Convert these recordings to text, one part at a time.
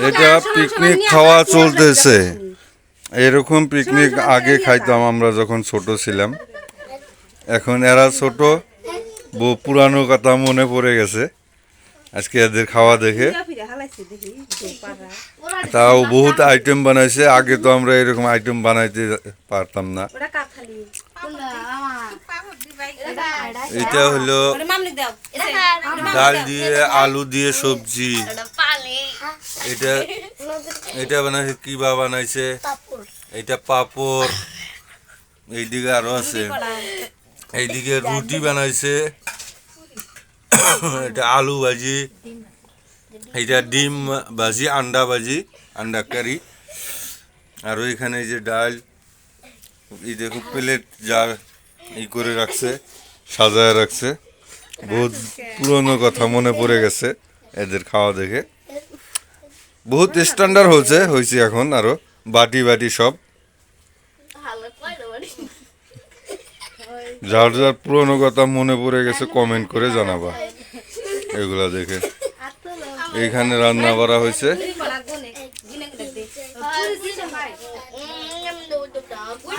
এটা পিকনিক খাওয়া চলতেছে। এরকম পিকনিক আগে খাইতাম আমরা যখন ছোট ছিলাম। এখন এরা ছোট, পুরানো কথা মনে পড়ে গেছে আজকে এদের খাওয়া দেখে। তাও বহুত আইটেম বানাইছে, আগে তো আমরা এরকম আইটেম বানাইতে পারতাম না। এটা হলো ডাল দিয়ে আলু দিয়ে সবজি। এটা এটা বানাইছে, কিবা বানাইছে, এটা পাপড়। এইদিকে আরো আছে, এইদিকে রুটি বানাইছে, এটা আলু ভাজি, এটা ডিম ভাজি, আন্ডা ভাজি, আন্ডা কারি। আর ওইখানে যে ডাল, এই দেখো প্লেট যা ই করে রাখছে, সাজায় রাখছে। বহুত পুরনো কথা মনে পড়ে গেছে এদের খাওয়া দেখে। বহুত স্ট্যান্ডার্ড হয়েছে এখন, আরো বাটি বাটি সব। যার যার পুরনো কথা মনে পড়ে গেছে কমেন্ট করে জানাবা এগুলা দেখে। এইখানে রান্না করা হয়েছে।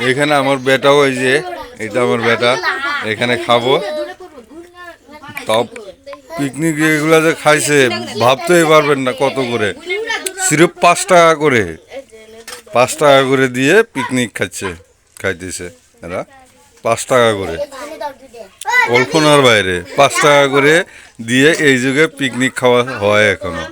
এখানে আমার বেটাও, এই যে এটা আমার বেটা, এখানে খাবো। তাও পিকনিক এগুলা যে খাইছে ভাবতেই পারবেন না কত করে, সির্ফ 5 টাকা করে, 5 টাকা করে দিয়ে পিকনিক খাইতেছে এরা। 5 টাকা করে, কল্পনার বাইরে 5 টাকা করে দিয়ে এই যুগে পিকনিক খাওয়া হয় এখনো।